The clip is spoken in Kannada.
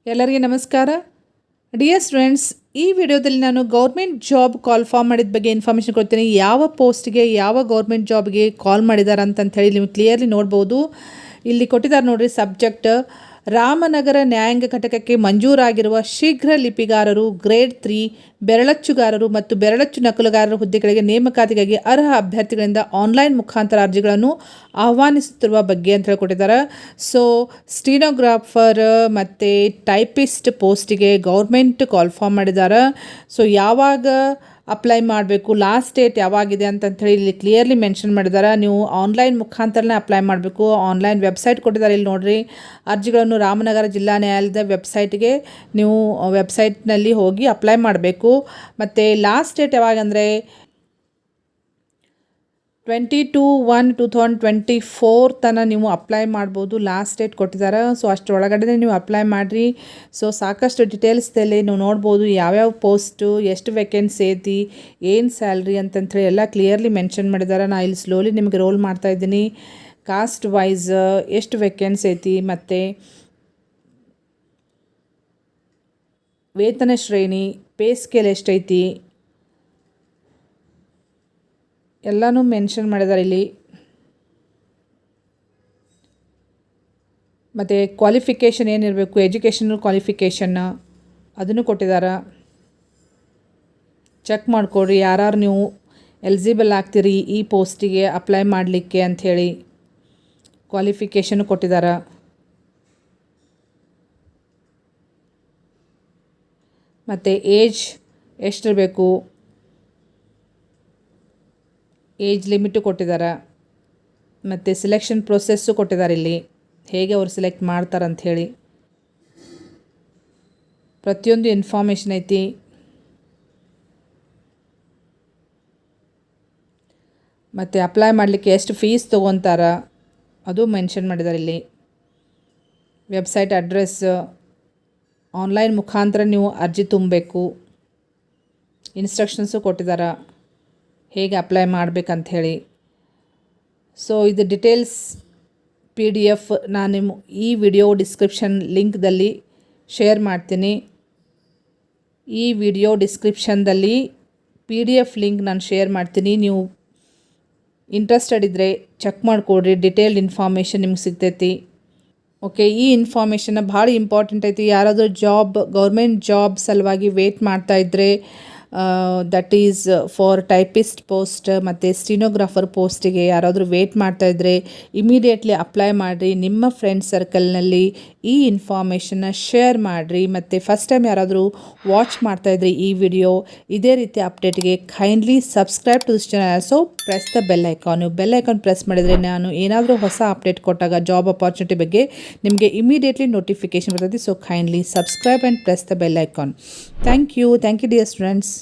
ಎಲ್ಲರಿಗೆ ನಮಸ್ಕಾರ. ಡಿಯರ್ ಸ್ಟೂಡೆಂಟ್ಸ್, ಈ ವಿಡಿಯೋದಲ್ಲಿ ನಾನು ಗೌರ್ಮೆಂಟ್ ಜಾಬ್ ಕಾಲ್ ಫಾರ್ಮ್ ಮಾಡಿದ ಬಗ್ಗೆ ಇನ್ಫಾರ್ಮೇಷನ್ ಕೊಡ್ತೀನಿ. ಯಾವ ಪೋಸ್ಟ್ಗೆ ಯಾವ ಗೌರ್ಮೆಂಟ್ ಜಾಬ್ಗೆ ಕಾಲ್ ಮಾಡಿದ್ದಾರೆ ಅಂತಂಥೇಳಿ ನೀವು ಕ್ಲಿಯರ್ಲಿ ನೋಡ್ಬೋದು. ಇಲ್ಲಿ ಕೊಟ್ಟಿದ್ದಾರೆ ನೋಡಿರಿ, ಸಬ್ಜೆಕ್ಟ್ ರಾಮನಗರ ನ್ಯಾಯಾಂಗ ಘಟಕಕ್ಕೆ ಮಂಜೂರಾಗಿರುವ ಶೀಘ್ರ ಲಿಪಿಗಾರರು ಗ್ರೇಡ್ 3 ಬೆರಳಚ್ಚುಗಾರರು ಮತ್ತು ಬೆರಳಚ್ಚು ನಕಲುಗಾರರ ಹುದ್ದೆಗಳಿಗೆ ನೇಮಕಾತಿಗಾಗಿ ಅರ್ಹ ಅಭ್ಯರ್ಥಿಗಳಿಂದ ಆನ್ಲೈನ್ ಮುಖಾಂತರ ಅರ್ಜಿಗಳನ್ನು ಆಹ್ವಾನಿಸುತ್ತಿರುವ ಬಗ್ಗೆ ಅಂತ ಹೇಳ್ಕೊಟ್ಟಿದ್ದಾರೆ. ಸೊ ಸ್ಟೀನೋಗ್ರಾಫರ್ ಮತ್ತು ಟೈಪಿಸ್ಟ್ ಪೋಸ್ಟಿಗೆ ಗೌರ್ಮೆಂಟ್ ಕಾಲ್ ಫಾರ್ಮ್ ಮಾಡಿದ್ದಾರೆ. ಸೊ ಯಾವಾಗ ಅಪ್ಲೈ ಮಾಡಬೇಕು, ಲಾಸ್ಟ್ ಡೇಟ್ ಯಾವಾಗಿದೆ ಅಂತಂಥೇಳಿ ಇಲ್ಲಿ ಕ್ಲಿಯರ್ಲಿ ಮೆನ್ಷನ್ ಮಾಡಿದ್ದಾರೆ. ನೀವು ಆನ್ಲೈನ್ ಮುಖಾಂತರನೇ ಅಪ್ಲೈ ಮಾಡಬೇಕು. ಆನ್ಲೈನ್ ವೆಬ್ಸೈಟ್ ಕೊಟ್ಟಿದ್ದಾರೆ, ಇಲ್ಲಿ ನೋಡಿರಿ. ಅರ್ಜಿಗಳನ್ನು ರಾಮನಗರ ಜಿಲ್ಲಾ ನ್ಯಾಯಾಲಯದ ವೆಬ್ಸೈಟ್ಗೆ ನೀವು ವೆಬ್ಸೈಟ್ನಲ್ಲಿ ಹೋಗಿ ಅಪ್ಲೈ ಮಾಡಬೇಕು. ಮತ್ತು ಲಾಸ್ಟ್ ಡೇಟ್ ಯಾವಾಗಂದರೆ 22/1/2024 ತನಕ ನೀವು ಅಪ್ಲೈ ಮಾಡ್ಬೋದು. ಲಾಸ್ಟ್ ಡೇಟ್ ಕೊಟ್ಟಿದ್ದಾರೆ. ಸೊ ಅಷ್ಟರೊಳಗಡೆ ನೀವು ಅಪ್ಲೈ ಮಾಡಿರಿ. ಸೊ ಸಾಕಷ್ಟು ಡೀಟೇಲ್ಸ್ದಲ್ಲಿ ನೀವು ನೋಡ್ಬೋದು, ಯಾವ್ಯಾವ ಪೋಸ್ಟು, ಎಷ್ಟು ವೇಕೆನ್ಸಿ ಐತಿ, ಏನು ಸ್ಯಾಲ್ರಿ ಅಂತಂಥೇಳಿ ಎಲ್ಲ ಕ್ಲಿಯರ್ಲಿ ಮೆನ್ಷನ್ ಮಾಡಿದ್ದಾರೆ. ನಾನು ಇಲ್ಲಿ ಸ್ಲೋಲಿ ನಿಮಗೆ ರೋಲ್ ಮಾಡ್ತಾಯಿದ್ದೀನಿ. ಕಾಸ್ಟ್ ವೈಸ್ ಎಷ್ಟು ವೇಕೆನ್ಸಿ ಐತಿ ಮತ್ತು ವೇತನ ಶ್ರೇಣಿ, ಪೇ ಸ್ಕೇಲ್ ಎಷ್ಟೈತಿ ಎಲ್ಲನೂ ಮೆನ್ಷನ್ ಮಾಡಿದ್ದಾರೆ ಇಲ್ಲಿ. ಮತ್ತು ಕ್ವಾಲಿಫಿಕೇಷನ್ ಏನಿರಬೇಕು, ಎಜುಕೇಷನಲ್ ಕ್ವಾಲಿಫಿಕೇಷನ್ನ ಅದನ್ನು ಕೊಟ್ಟಿದ್ದಾರೆ. ಚೆಕ್ ಮಾಡಿಕೊಡ್ರಿ ಯಾರು ನೀವು ಎಲಿಜಿಬಲ್ ಆಗ್ತೀರಿ ಈ ಪೋಸ್ಟಿಗೆ ಅಪ್ಲೈ ಮಾಡಲಿಕ್ಕೆ ಅಂಥೇಳಿ. ಕ್ವಾಲಿಫಿಕೇಷನ್ ಕೊಟ್ಟಿದ್ದಾರೆ. ಮತ್ತು ಏಜ್ ಎಷ್ಟಿರಬೇಕು, ಏಜ್ ಲಿಮಿಟು ಕೊಟ್ಟಿದ್ದಾರೆ. ಮತ್ತು ಸೆಲೆಕ್ಷನ್ ಪ್ರೊಸೆಸ್ಸು ಕೊಟ್ಟಿದ್ದಾರೆ ಇಲ್ಲಿ, ಹೇಗೆ ಅವ್ರು ಸೆಲೆಕ್ಟ್ ಮಾಡ್ತಾರೆ ಅಂಥೇಳಿ ಪ್ರತಿಯೊಂದು ಇನ್ಫಾರ್ಮೇಷನ್ ಐತಿ. ಮತ್ತು ಅಪ್ಲೈ ಮಾಡಲಿಕ್ಕೆ ಎಷ್ಟು ಫೀಸ್ ತೊಗೊತಾರ ಅದು ಮೆನ್ಷನ್ ಮಾಡಿದ್ದಾರೆ ಇಲ್ಲಿ. ವೆಬ್ಸೈಟ್ ಅಡ್ರೆಸ್, ಆನ್ಲೈನ್ ಮುಖಾಂತರ ನೀವು ಅರ್ಜಿ ತುಂಬಬೇಕು. ಇನ್ಸ್ಟ್ರಕ್ಷನ್ಸು ಕೊಟ್ಟಿದ್ದಾರೆ ಹೇಗೆ ಅಪ್ಲೈ ಮಾಡಬೇಕಂಥೇಳಿ. ಸೊ ಇದು ಡೀಟೇಲ್ಸ್ PDF ನಾನು ಈ ವಿಡಿಯೋ ಡಿಸ್ಕ್ರಿಪ್ಷನ್ ಲಿಂಕ್ದಲ್ಲಿ ಶೇರ್ ಮಾಡ್ತೀನಿ. ಈ ವಿಡಿಯೋ ಡಿಸ್ಕ್ರಿಪ್ಷನ್ದಲ್ಲಿ PDF ಲಿಂಕ್ ನಾನು ಶೇರ್ ಮಾಡ್ತೀನಿ. ನೀವು ಇಂಟ್ರೆಸ್ಟೆಡ್ ಇದ್ದರೆ ಚೆಕ್ ಮಾಡಿಕೊಡ್ರಿ, ಡೀಟೇಲ್ಡ್ ಇನ್ಫಾರ್ಮೇಷನ್ ನಿಮ್ಗೆ ಸಿಗ್ತೈತಿ. ಓಕೆ, ಈ ಇನ್ಫಾರ್ಮೇಷನ್ನ ಭಾಳ ಇಂಪಾರ್ಟೆಂಟ್ ಐತಿ. ಯಾರಾದರೂ ಗೌರ್ಮೆಂಟ್ ಜಾಬ್ ಸಲುವಾಗಿ ವೇಟ್ ಮಾಡ್ತಾಯಿದ್ರೆ, that is for typist post ಮತ್ತು ಸ್ಟೀನೋಗ್ರಾಫರ್ ಪೋಸ್ಟಿಗೆ ಯಾರಾದರೂ ವೇಟ್ ಮಾಡ್ತಾಯಿದ್ರೆ ಇಮಿಡಿಯೇಟ್ಲಿ ಅಪ್ಲೈ ಮಾಡಿರಿ. ನಿಮ್ಮ ಫ್ರೆಂಡ್ ಸರ್ಕಲ್ನಲ್ಲಿ ಈ ಇನ್ಫಾರ್ಮೇಷನ್ನ ಶೇರ್ ಮಾಡಿರಿ. ಮತ್ತು ಫಸ್ಟ್ ಟೈಮ್ ಯಾರಾದರೂ ವಾಚ್ ಮಾಡ್ತಾಯಿದ್ರೆ ಈ ವಿಡಿಯೋ, ಇದೇ ರೀತಿ ಅಪ್ಡೇಟ್ಗೆ kindly subscribe to this channel. So press the bell icon. ನೀವು ಬೆಲ್ ಐಕಾನ್ ಪ್ರೆಸ್ ಮಾಡಿದರೆ ನಾನು ಏನಾದರೂ ಹೊಸ ಅಪ್ಡೇಟ್ ಕೊಟ್ಟಾಗ ಜಾಬ್ ಅಪಾರ್ಚುನಿಟಿ ಬಗ್ಗೆ ನಿಮಗೆ ಇಮಿಡಿಯೇಟ್ಲಿ ನೋಟಿಫಿಕೇಷನ್ ಬರ್ತೈತಿ. So kindly subscribe and press the bell icon. Thank you dear students.